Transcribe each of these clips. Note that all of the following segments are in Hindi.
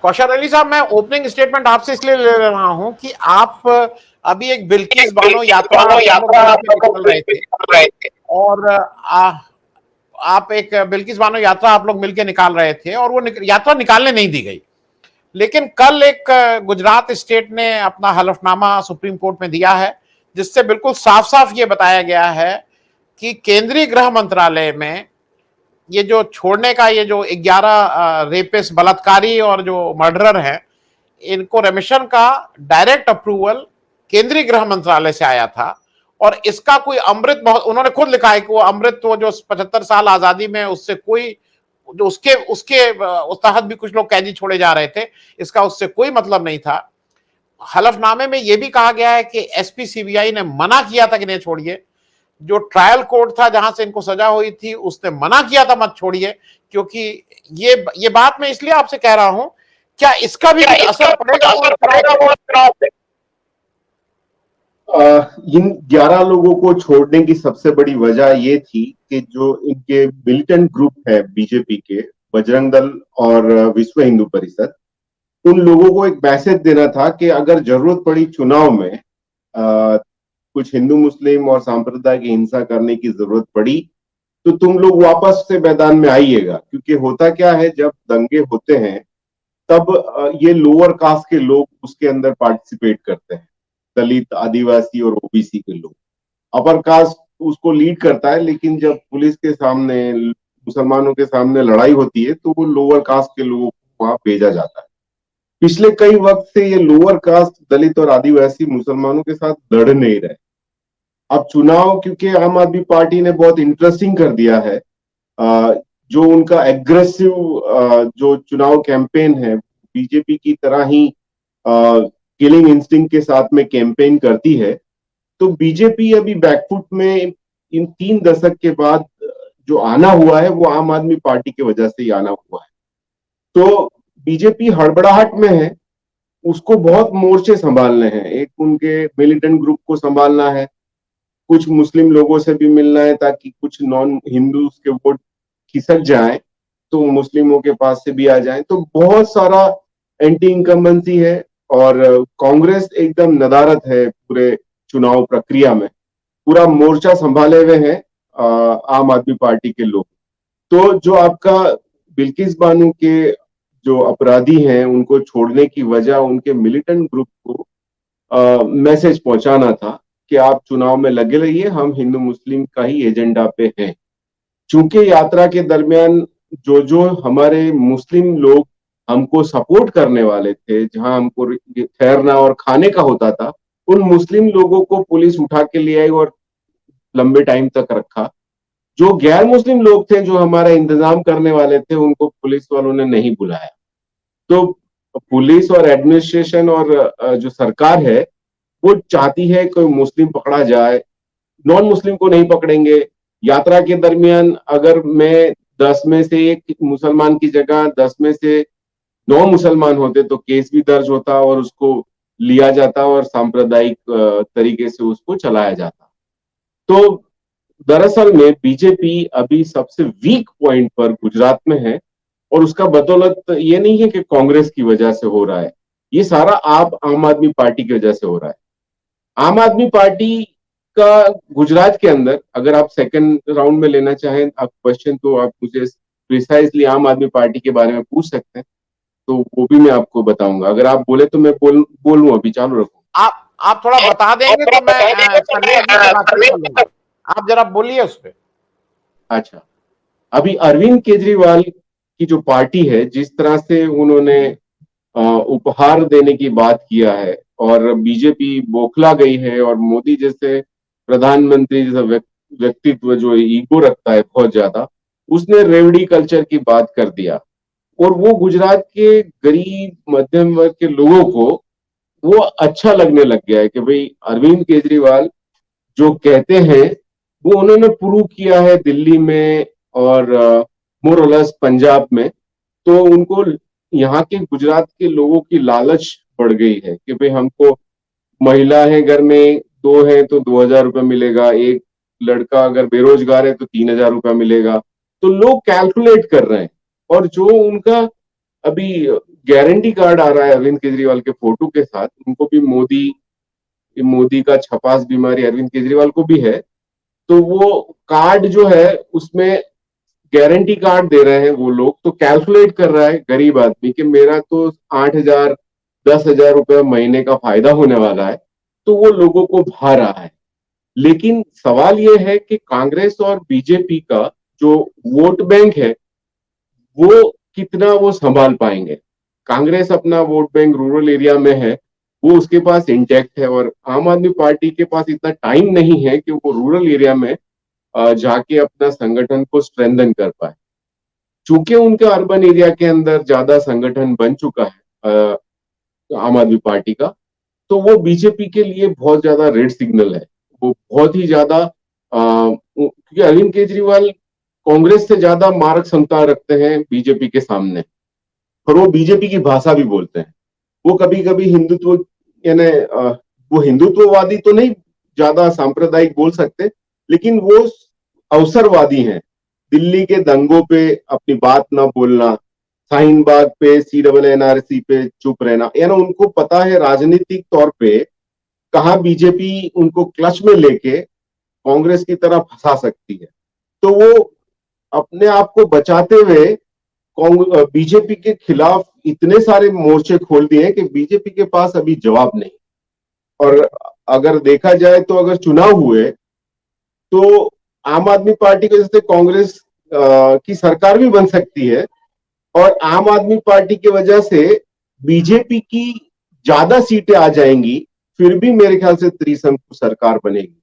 कौशल अली साहब, मैं ओपनिंग स्टेटमेंट आपसे इसलिए ले रहा हूं कि आप अभी एक बिल्किस बानो यात्रा निकल रहे थे और आप एक बिल्किस बानो यात्रा आप लोग मिलकर निकाल रहे थे और वो यात्रा निकालने नहीं दी गई। लेकिन कल एक गुजरात स्टेट ने अपना हलफनामा सुप्रीम कोर्ट में दिया है जिससे बिल्कुल साफ साफ ये बताया गया है कि केंद्रीय गृह मंत्रालय में ये जो छोड़ने का ये जो 11 रेपिस्ट बलात्कारी और जो मर्डरर हैं इनको रेमिशन का डायरेक्ट अप्रूवल केंद्रीय गृह मंत्रालय से आया था और इसका कोई अमृत उन्होंने खुद लिखा है कि वो अमृत वो जो 75 साल आजादी में उससे कोई जो उसके उसके उस तहत भी कुछ लोग कैदी छोड़े जा रहे थे, इसका उससे कोई मतलब नहीं था। हलफनामे में यह भी कहा गया है कि एसपी सीबीआई ने मना किया था कि नहीं छोड़िए, जो ट्रायल कोर्ट था जहां से इनको सजा हुई थी उसने मना किया था मत छोड़िए। क्योंकि ये बात मैं इसलिए आपसे कह रहा हूं, क्या इसका भी कुछ असर पड़ेगा? इन 11 लोगों को छोड़ने की सबसे बड़ी वजह ये थी कि जो इनके मिलिटेंट ग्रुप है बीजेपी के, बजरंग दल और विश्व हिंदू परिषद, उन लोगों को एक मैसेज देना था कि अगर जरूरत पड़ी चुनाव में कुछ हिंदू मुस्लिम और सांप्रदायिक हिंसा करने की जरूरत पड़ी तो तुम लोग वापस से मैदान में आइएगा। क्योंकि होता क्या है, जब दंगे होते हैं तब ये लोअर कास्ट के लोग उसके अंदर पार्टिसिपेट करते हैं, दलित, आदिवासी और ओबीसी के लोग। अपर कास्ट उसको लीड करता है, लेकिन जब पुलिस के सामने, मुसलमानों के सामने लड़ाई होती है तो वो लोअर कास्ट के लोगों को वहां भेजा जाता है। पिछले कई वक्त से ये लोअर कास्ट दलित और आदिवासी मुसलमानों के साथ लड़ नहीं रहे। अब चुनाव, क्योंकि आम आदमी पार्टी ने बहुत इंटरेस्टिंग कर दिया है, जो उनका एग्रेसिव जो चुनाव कैंपेन है बीजेपी की तरह ही किलिंग इंस्टिंक्ट के साथ में कैंपेन करती है, तो बीजेपी अभी बैकफुट में इन 3 दशक के बाद जो आना हुआ है वो आम आदमी पार्टी की वजह से ही आना हुआ है। तो बीजेपी हड़बड़ाहट में है, उसको बहुत मोर्चे संभालने हैं। एक उनके मिलिटेंट ग्रुप को संभालना है, कुछ मुस्लिम लोगों से भी मिलना है ताकि कुछ नॉन हिंदू के वोट खिसक जाएं तो मुस्लिमों के पास से भी आ जाएं। तो बहुत सारा एंटी इनकम्बेंसी है और कांग्रेस एकदम नदारत है पूरे चुनाव प्रक्रिया में, पूरा मोर्चा संभाले हुए हैं आम आदमी पार्टी के लोग। तो जो आपका बिल्किस बानो के जो अपराधी हैं उनको छोड़ने की वजह उनके मिलिटेंट ग्रुप को मैसेज पहुंचाना था कि आप चुनाव में लगे रहिए, हम हिंदू मुस्लिम का ही एजेंडा पे हैं। चूंकि यात्रा के दरमियान जो जो हमारे मुस्लिम लोग हमको सपोर्ट करने वाले थे, जहां हमको ठहरना और खाने का होता था, उन मुस्लिम लोगों को पुलिस उठा के ले आई और लंबे टाइम तक रखा। जो गैर मुस्लिम लोग थे जो हमारा इंतजाम करने वाले थे उनको पुलिस वालों ने नहीं बुलाया। तो पुलिस और एडमिनिस्ट्रेशन और जो सरकार है वो चाहती है कोई मुस्लिम पकड़ा जाए, नॉन मुस्लिम को नहीं पकड़ेंगे। यात्रा के दरमियान अगर मैं 10 में से 1 मुसलमान की जगह 10 में से 9 मुसलमान होते तो केस भी दर्ज होता और उसको लिया जाता और सांप्रदायिक तरीके से उसको चलाया जाता। तो दरअसल में बीजेपी अभी सबसे वीक पॉइंट पर गुजरात में है और उसका बदौलत ये नहीं है कि कांग्रेस की वजह से हो रहा है, ये सारा आप आम आदमी पार्टी की वजह से हो रहा है। आम आदमी पार्टी का गुजरात के अंदर, अगर आप सेकंड राउंड में लेना चाहें आप क्वेश्चन, तो आप मुझे प्रिसाइजली आम आदमी पार्टी के बारे में पूछ सकते हैं, तो वो भी मैं आपको बताऊंगा। अगर आप बोले तो मैं बोलूं, अभी चालू रखूं। आप थोड़ा बता देंगे तो मैं आप जरा बोलिए उस पर। अच्छा, अभी अरविंद केजरीवाल की जो पार्टी है, जिस तरह से उन्होंने उपहार देने की बात किया है और बीजेपी बौखला गई है और मोदी जैसे प्रधानमंत्री जैसा व्यक्तित्व जो ईगो रखता है बहुत ज्यादा, उसने रेवड़ी कल्चर की बात कर दिया और वो गुजरात के गरीब मध्यम वर्ग के लोगों को वो अच्छा लगने लग गया है कि भाई अरविंद केजरीवाल जो कहते हैं वो उन्होंने प्रूव किया है दिल्ली में और मोर और लेस पंजाब में। तो उनको यहाँ के गुजरात के लोगों की लालच बढ़ गई है कि भाई हमको महिला है घर में 2 है तो 2000 रुपये मिलेगा, एक लड़का अगर बेरोजगार है तो 3,000 रुपया मिलेगा। तो लोग कैलकुलेट कर रहे हैं। और जो उनका अभी गारंटी कार्ड आ रहा है अरविंद केजरीवाल के फोटो के साथ, उनको भी मोदी का छपास बीमारी अरविंद केजरीवाल को भी है। तो वो कार्ड जो है उसमें गारंटी कार्ड दे रहे हैं वो लोग, तो कैलकुलेट कर रहा है गरीब आदमी कि मेरा तो 8,000 10,000 रुपये महीने का फायदा होने वाला है। तो वो लोगों को भा रहा है। लेकिन सवाल यह है कि कांग्रेस और बीजेपी का जो वोट बैंक है वो कितना वो संभाल पाएंगे। कांग्रेस अपना वोट बैंक रूरल एरिया में है, वो उसके पास इंटैक्ट है, और आम आदमी पार्टी के पास इतना टाइम नहीं है कि वो रूरल एरिया में जाके अपना संगठन को स्ट्रेंथन कर पाए। चूंकि उनका अर्बन एरिया के अंदर ज्यादा संगठन बन चुका है आम आदमी पार्टी का, तो वो बीजेपी के लिए बहुत ज्यादा रेड सिग्नल है। वो बहुत ही ज्यादा क्योंकि अरविंद केजरीवाल कांग्रेस से ज्यादा मारक क्षमता रखते हैं बीजेपी के सामने, और वो बीजेपी की भाषा भी बोलते हैं। वो कभी कभी हिंदुत्व यानी वो हिंदुत्ववादी तो नहीं, ज्यादा सांप्रदायिक बोल सकते, लेकिन वो अवसरवादी हैं। दिल्ली के दंगों पे अपनी बात ना बोलना, शाहीन बाग पे CNNRC पे चुप रहना, यानी उनको पता है राजनीतिक तौर पे कहां बीजेपी उनको क्लच में लेके कांग्रेस की तरह फंसा सकती है। तो वो अपने आप को बचाते हुए बीजेपी के खिलाफ इतने सारे मोर्चे खोल दिए कि बीजेपी के पास अभी जवाब नहीं। और अगर देखा जाए तो अगर चुनाव हुए तो आम आदमी पार्टी की वजह से कांग्रेस की सरकार भी बन सकती है, और आम आदमी पार्टी की वजह से बीजेपी की ज्यादा सीटें आ जाएंगी, फिर भी मेरे ख्याल से त्रिशंकु सरकार बनेगी।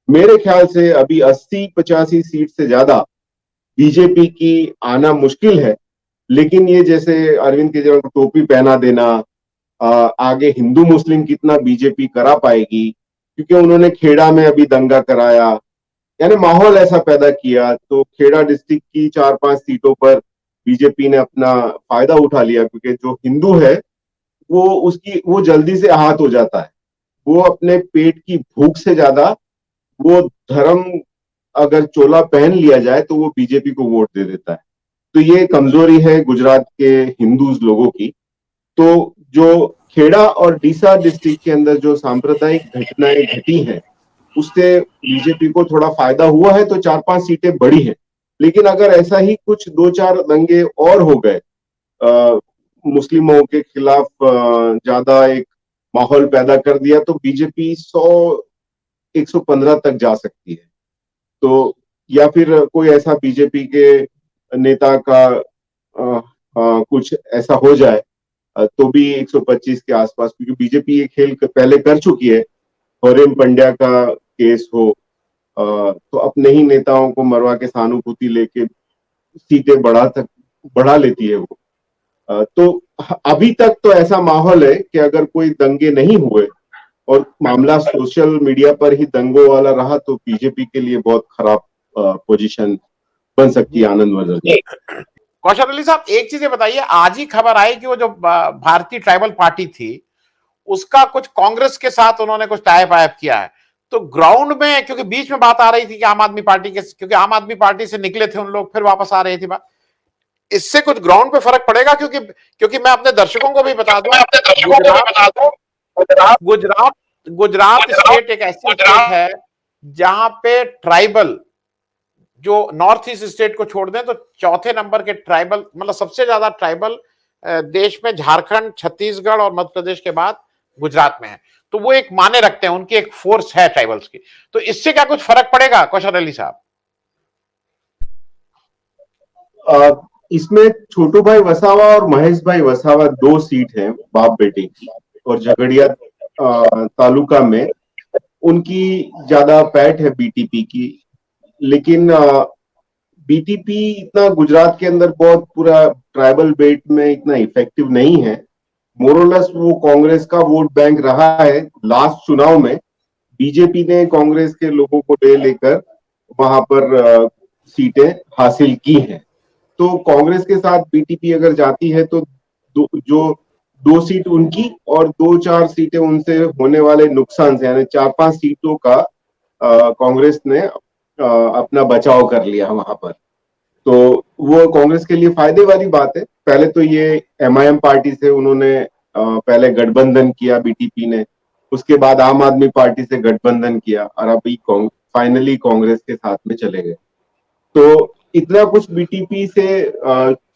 मेरे ख्याल से अभी 80-85 सीट से ज्यादा बीजेपी की आना मुश्किल है। लेकिन ये जैसे अरविंद केजरीवाल को टोपी पहना देना, आगे हिंदू मुस्लिम कितना बीजेपी करा पाएगी, क्योंकि उन्होंने खेड़ा में अभी दंगा कराया, यानी माहौल ऐसा पैदा किया, तो खेड़ा डिस्ट्रिक्ट की 4-5 सीटों पर बीजेपी ने अपना फायदा उठा लिया, क्योंकि जो हिंदू है वो जल्दी से आहत हो जाता है। वो अपने पेट की भूख से ज्यादा वो धर्म अगर चोला पहन लिया जाए तो वो बीजेपी को वोट दे देता है। तो ये कमजोरी है गुजरात के हिंदूज लोगों की। तो जो खेड़ा और डीसा डिस्ट्रिक्ट के अंदर जो सांप्रदायिक घटनाएं घटी हैं, उससे बीजेपी को थोड़ा फायदा हुआ है, तो 4-5 सीटें बढ़ी हैं। लेकिन अगर ऐसा ही कुछ 2-4 दंगे और हो गए, मुस्लिमों के खिलाफ ज्यादा एक माहौल पैदा कर दिया, तो बीजेपी 100-115 तक जा सकती है। तो या फिर कोई ऐसा बीजेपी के नेता का कुछ ऐसा हो जाए तो भी 125 के आसपास, क्योंकि बीजेपी ये खेल पहले कर चुकी है। हरेम पंड्या का केस हो, तो अपने ही नेताओं को मरवा के सहानुभूति लेके सीटें बढ़ा लेती है वो। तो अभी तक तो ऐसा माहौल है कि अगर कोई दंगे नहीं हुए और मामला सोशल मीडिया पर ही दंगों वाला रहा, तो बीजेपी के लिए बहुत खराब पोजीशन बन सकती है आनंद वर्धन। कौशल अली साहब, एक चीज बताइए, आज ही खबर आई कि वो जो भारतीय ट्राइबल पार्टी थी उसका कुछ कांग्रेस के साथ उन्होंने कुछ टाई अप किया है। तो ग्राउंड में, क्योंकि बीच में बात आ रही थी कि आम आदमी पार्टी के, क्योंकि आम आदमी पार्टी से निकले थे उन लोग, फिर वापस आ रही थी बात, इससे कुछ ग्राउंड पे फर्क पड़ेगा? क्योंकि मैं अपने दर्शकों को भी बता दूं, गुजरात गुजरात स्टेट एक ऐसी स्टेट है जहां पे ट्राइबल, जो नॉर्थ ईस्ट स्टेट को छोड़ दें तो चौथे नंबर के ट्राइबल, मतलब सबसे ज्यादा ट्राइबल देश में झारखंड, छत्तीसगढ़ और मध्य प्रदेश के बाद गुजरात में है। तो वो एक माने रखते हैं, उनकी एक फोर्स है ट्राइबल्स की। तो इससे क्या कुछ फर्क पड़ेगा कौशल अली साहब? इसमें छोटू भाई वसावा और महेश भाई वसावा 2 सीट हैं बाप बेटे की, और झगड़िया तालुका में उनकी ज्यादा पैठ है बीटीपी की। लेकिन बीटीपी इतना गुजरात के अंदर बहुत पूरा ट्राइबल बेल्ट में इतना इफेक्टिव नहीं है। मोरलेस वो कांग्रेस का वोट बैंक रहा है। लास्ट चुनाव में बीजेपी ने कांग्रेस के लोगों को ले लेकर वहां पर सीटें हासिल की हैं। तो कांग्रेस के साथ बीटीपी अगर जाती है तो जो 2 सीट उनकी और 2-4 सीटें उनसे होने वाले नुकसान से, यानी 4-5 सीटों का कांग्रेस ने अपना बचाव कर लिया वहां पर। तो वो कांग्रेस के लिए फायदे वाली बात है। पहले तो ये एमआईएम पार्टी से उन्होंने पहले गठबंधन किया बीटीपी ने, उसके बाद आम आदमी पार्टी से गठबंधन किया और अभी फाइनली कांग्रेस के साथ में चले गए। तो इतना कुछ बीटीपी से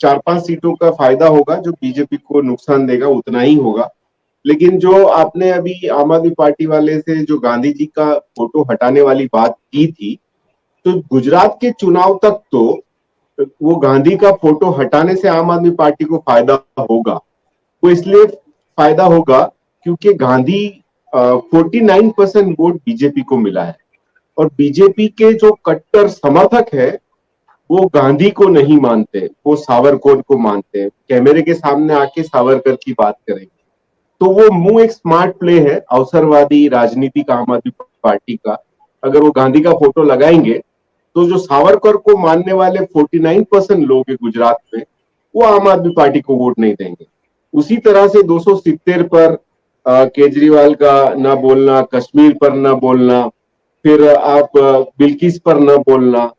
4-5 सीटों का फायदा होगा, जो बीजेपी को नुकसान देगा उतना ही होगा। लेकिन जो आपने अभी आम आदमी पार्टी वाले से जो गांधी जी का फोटो हटाने वाली बात की थी, तो गुजरात के चुनाव तक तो वो गांधी का फोटो हटाने से आम आदमी पार्टी को फायदा होगा। वो इसलिए फायदा होगा क्योंकि गांधी 49% वोट बीजेपी को मिला है, और बीजेपी के जो कट्टर समर्थक है वो गांधी को नहीं मानते, वो सावरकर को मानते हैं। कैमरे के सामने आके सावरकर की बात करेंगे। तो वो मुंह एक स्मार्ट प्ले है अवसरवादी राजनीति का आम आदमी पार्टी का। अगर वो गांधी का फोटो लगाएंगे तो जो सावरकर को मानने वाले 49% लोग हैं गुजरात में, वो आम आदमी पार्टी को वोट नहीं देंगे। उसी तरह से 270 पर केजरीवाल का ना बोलना, कश्मीर पर ना बोलना, फिर आप बिल्किस पर ना बोलना,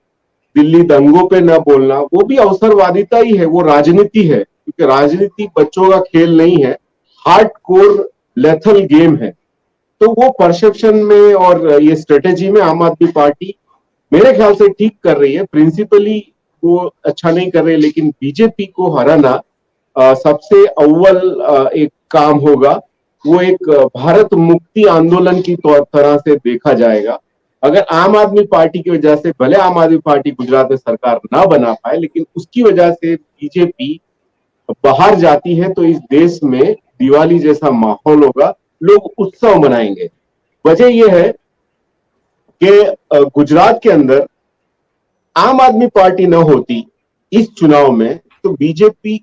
दिल्ली दंगों पे ना बोलना, वो भी अवसरवादिता ही है, वो राजनीति है। क्योंकि राजनीति बच्चों का खेल नहीं है, हार्ड कोर लेथल गेम है। तो वो परसेप्शन में और ये स्ट्रेटेजी में आम आदमी पार्टी मेरे ख्याल से ठीक कर रही है। प्रिंसिपली वो अच्छा नहीं कर रही, लेकिन बीजेपी को हराना सबसे अव्वल एक काम होगा। वो एक भारत मुक्ति आंदोलन की तरह से देखा जाएगा। अगर आम आदमी पार्टी की वजह से, भले आम आदमी पार्टी गुजरात में सरकार ना बना पाए, लेकिन उसकी वजह से बीजेपी बाहर जाती है तो इस देश में दिवाली जैसा माहौल होगा, लोग उत्सव मनाएंगे। वजह यह है कि गुजरात के अंदर आम आदमी पार्टी न होती इस चुनाव में तो बीजेपी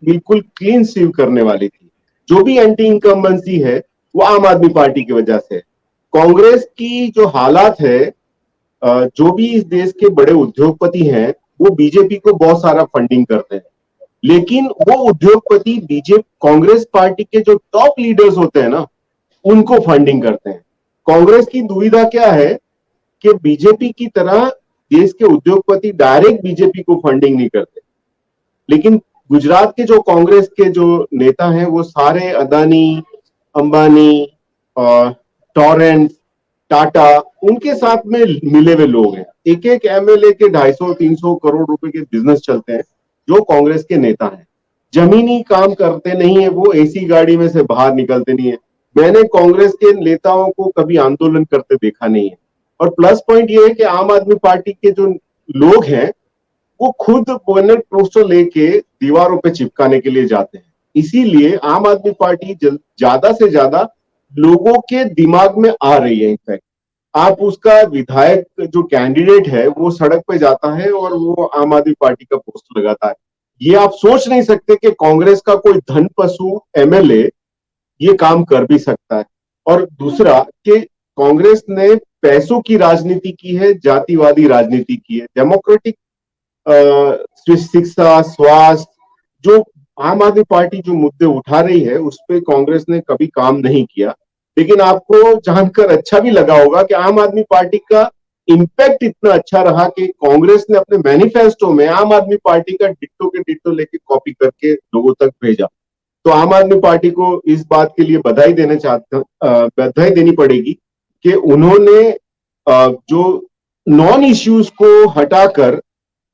बिल्कुल क्लीन स्वीप करने वाली थी। जो भी एंटी इनकम्बेंसी है वो आम आदमी पार्टी की वजह से। कांग्रेस की जो हालात है, जो भी इस देश के बड़े उद्योगपति हैं वो बीजेपी को बहुत सारा फंडिंग करते हैं, लेकिन वो उद्योगपति बीजेपी कांग्रेस पार्टी के जो टॉप लीडर्स होते हैं ना, उनको फंडिंग करते हैं। कांग्रेस की दुविधा क्या है कि बीजेपी की तरह देश के उद्योगपति डायरेक्ट बीजेपी को फंडिंग नहीं करते, लेकिन गुजरात के जो कांग्रेस के जो नेता हैं वो सारे अदानी, अंबानी और टॉरेंट, टाटा, उनके साथ में मिले हुए लोग हैं। एक एक एमएलए के 250-300 करोड़ रुपए के बिजनेस चलते हैं जो कांग्रेस के नेता हैं। जमीनी काम करते नहीं है, वो एसी गाड़ी में से बाहर निकलते नहीं है। मैंने कांग्रेस के नेताओं को कभी आंदोलन करते देखा नहीं है। और प्लस पॉइंट ये है कि आम आदमी पार्टी के जो लोग हैं वो खुद बोनट पोस्टर लेके दीवारों पे चिपकाने के लिए जाते हैं। इसीलिए आम आदमी पार्टी ज्यादा से ज्यादा लोगों के दिमाग में आ रही है। इनफैक्ट आप उसका विधायक जो कैंडिडेट है वो सड़क पे जाता है और वो आम आदमी पार्टी का पोस्टर लगाता है। ये आप सोच नहीं सकते कि कांग्रेस का कोई धन पशु एमएलए ये काम कर भी सकता है। और दूसरा कि कांग्रेस ने पैसों की राजनीति की है, जातिवादी राजनीति की है। डेमोक्रेटिक शिक्षा, स्वास्थ्य, जो आम आदमी पार्टी जो मुद्दे उठा रही है उस पर कांग्रेस ने कभी काम नहीं किया। लेकिन आपको जानकर अच्छा भी लगा होगा कि आम आदमी पार्टी का इम्पैक्ट इतना अच्छा रहा कि कांग्रेस ने अपने मैनिफेस्टो में आम आदमी पार्टी का डिट्टो के डिट्टो लेके कॉपी करके लोगों तक भेजा। तो आम आदमी पार्टी को इस बात के लिए बधाई देनी पड़ेगी कि उन्होंने जो नॉन इश्यूज को हटाकर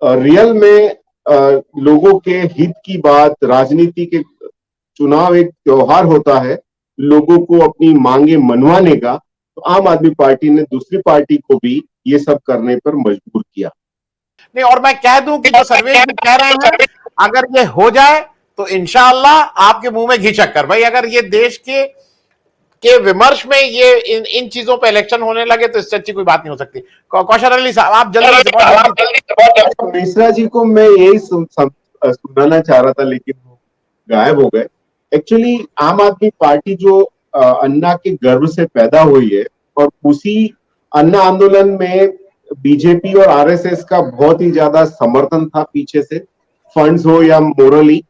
रियल में लोगों के हित की बात, राजनीति के चुनाव एक त्योहार होता है लोगों को अपनी मांगे मनवाने का, तो आम आदमी पार्टी ने दूसरी पार्टी को भी ये सब करने पर मजबूर किया। नहीं, और मैं कह दूं कि जो सर्वेश भी कह रहे हैं, अगर ये हो जाए तो इंशाअल्लाह आपके मुंह में घी शक्कर। भाई अगर ये देश के विमर्श में ये इन चीजों पे इलेक्शन होने लगे तो इससे अच्छी कोई बात नहीं हो सकती। कौशल अली साहब, आप जल्दी। मिश्रा जी को मैं यही सुनाना चाह रहा था लेकिन वो गायब हो गए। एक्चुअली आम आदमी पार्टी जो अन्ना के गर्भ से पैदा हुई है, और उसी अन्ना आंदोलन में बीजेपी और आरएसएस का बहुत ही ज्यादा समर्थन था पीछे से, फंड्स हो या मोरली।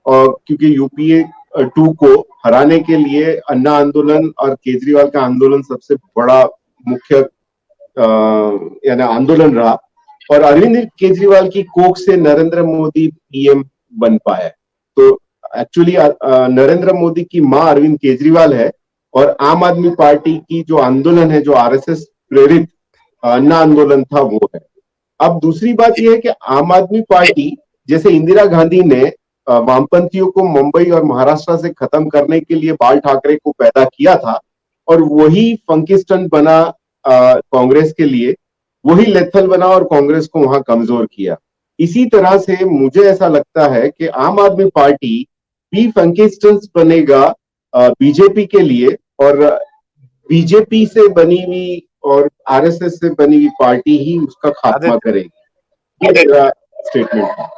और क्योंकि यूपीए 2 को हराने के लिए अन्ना आंदोलन और केजरीवाल का आंदोलन सबसे बड़ा मुख्य यानी आंदोलन रहा और अरविंद केजरीवाल की कोख से नरेंद्र मोदी पीएम बन पाया। तो एक्चुअली नरेंद्र मोदी की मां अरविंद केजरीवाल है और आम आदमी पार्टी की जो आंदोलन है, जो आरएसएस प्रेरित अन्ना आंदोलन था, वो है। अब दूसरी बात यह है कि आम आदमी पार्टी, जैसे इंदिरा गांधी ने वामपंथियों को मुंबई और महाराष्ट्र से खत्म करने के लिए बाल ठाकरे को पैदा किया था और वही फंकी स्टंट बना कांग्रेस के लिए, वही लेथल बना और कांग्रेस को वहां कमजोर किया। इसी तरह से मुझे ऐसा लगता है कि आम आदमी पार्टी भी फंकी स्टंट बनेगा बीजेपी के लिए और बीजेपी से बनी हुई और आरएसएस से बनी हुई पार्टी ही उसका खात्मा करेगी। ये मेरा स्टेटमेंट है।